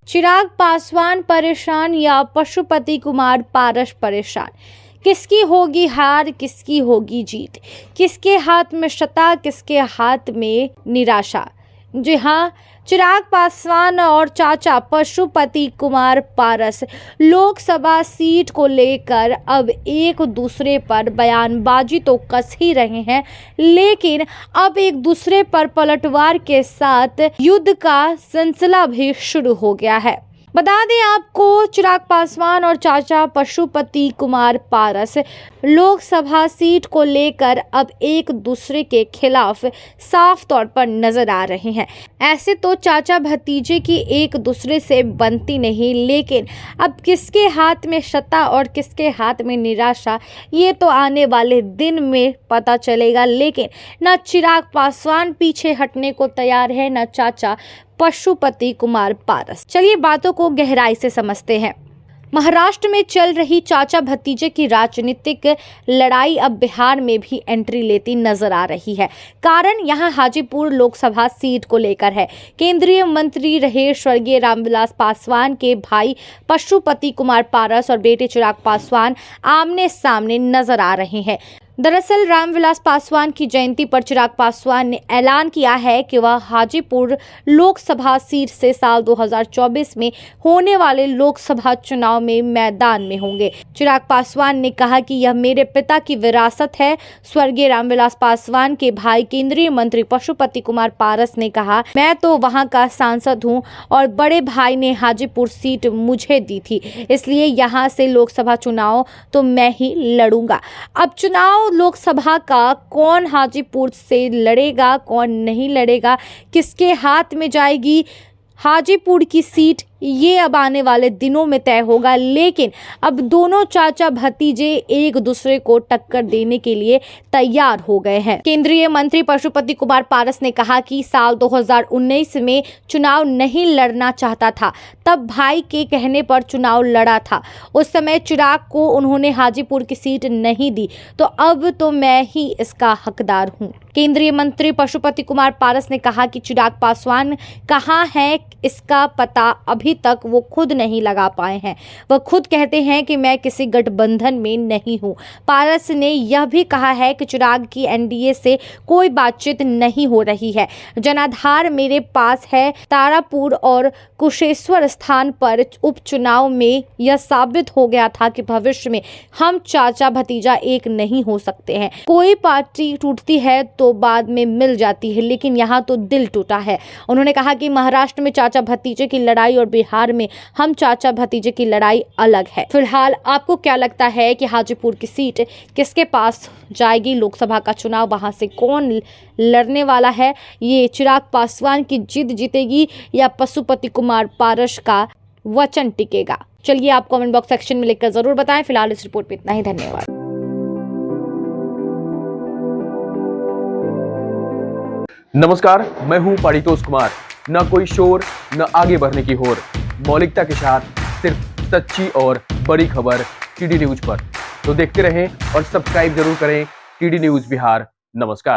चिराग पासवान परेशान या पशुपति कुमार पारस परेशान? किसकी होगी हार, किसकी होगी जीत? किसके हाथ में सत्ता, किसके हाथ में निराशा? जी हाँ, चिराग पासवान और चाचा पशुपति कुमार पारस लोकसभा सीट को लेकर अब एक दूसरे पर बयानबाजी तो कस ही रहे हैं, लेकिन अब एक दूसरे पर पलटवार के साथ युद्ध का सिलसिला भी शुरू हो गया है। बता दें आपको, चिराग पासवान और चाचा पशुपति कुमार पारस लोकसभा सीट को लेकर अब एक दूसरे के खिलाफ साफ तौर पर नजर आ रहे हैं। ऐसे तो चाचा भतीजे की एक दूसरे से बनती नहीं, लेकिन अब किसके हाथ में सत्ता और किसके हाथ में निराशा, ये तो आने वाले दिन में पता चलेगा। लेकिन न चिराग पासवान पीछे हटने को तैयार है, न चाचा पशुपति कुमार पारस। चलिए बातों को गहराई से समझते हैं। महाराष्ट्र में चल रही चाचा भतीजे की राजनीतिक लड़ाई अब बिहार में भी एंट्री लेती नजर आ रही है। कारण यहां हाजीपुर लोकसभा सीट को लेकर है। केंद्रीय मंत्री रहे स्वर्गीय रामविलास पासवान के भाई पशुपति कुमार पारस और बेटे चिराग पासवान आमने सामने नजर आ रहे हैं। दरअसल रामविलास पासवान की जयंती पर चिराग पासवान ने ऐलान किया है कि वह हाजीपुर लोकसभा सीट से साल 2024 में होने वाले लोकसभा चुनाव में मैदान में होंगे। चिराग पासवान ने कहा कि यह मेरे पिता की विरासत है। स्वर्गीय रामविलास पासवान के भाई केंद्रीय मंत्री पशुपति कुमार पारस ने कहा, मैं तो वहां का सांसद हूं और बड़े भाई ने हाजीपुर सीट मुझे दी थी, इसलिए यहां से लोकसभा चुनाव तो मैं ही लड़ूंगा। अब चुनाव लोकसभा का कौन हाजीपुर से लड़ेगा, कौन नहीं लड़ेगा, किसके हाथ में जाएगी हाजीपुर की सीट, ये अब आने वाले दिनों में तय होगा। लेकिन अब दोनों चाचा भतीजे एक दूसरे को टक्कर देने के लिए तैयार हो गए हैं। केंद्रीय मंत्री पशुपति कुमार पारस ने कहा कि साल 2019 में चुनाव नहीं लड़ना चाहता था, तब भाई के कहने पर चुनाव लड़ा था। उस समय चिराग को उन्होंने हाजीपुर की सीट नहीं दी, तो अब तो मैं ही इसका हकदार हूँ। केंद्रीय मंत्री पशुपति कुमार पारस ने कहा कि चिराग पासवान कहाँ है, इसका पता अभी तक वो खुद नहीं लगा पाए हैं। वह खुद कहते हैं कि मैं किसी गठबंधन में नहीं हूं। पारस ने यह भी कहा है कि चिराग की एनडीए से कोई बातचीत नहीं हो रही है। जनाधार मेरे पास है। तारापुर और कुशेश्वर स्थान पर उपचुनाव में यह साबित हो गया था कि भविष्य में हम चाचा भतीजा एक नहीं हो सकते हैं। कोई पार्टी टूटती है तो बाद में मिल जाती है, लेकिन यहाँ तो दिल टूटा है। उन्होंने कहा कि महाराष्ट्र में चाचा भतीजे की लड़ाई और बिहार में हम चाचा भतीजे की लड़ाई अलग है। फिलहाल आपको क्या लगता है कि हाजीपुर की सीट किसके पास जाएगी? लोकसभा का चुनाव वहां से कौन लड़ने वाला है? ये चिराग पासवान की जिद जीतेगी या पशुपति कुमार पारस का वचन टिकेगा? चलिए आप कमेंट बॉक्स सेक्शन में लिखकर जरूर बताएं। फिलहाल इस रिपोर्ट पे इतना ही। धन्यवाद। नमस्कार, मैं हूं पारितोष कुमार। न कोई शोर, न आगे बढ़ने की होर, मौलिकता के साथ सिर्फ सच्ची और बड़ी खबर टीडी न्यूज पर। तो देखते रहें और सब्सक्राइब जरूर करें टीडी न्यूज बिहार। नमस्कार।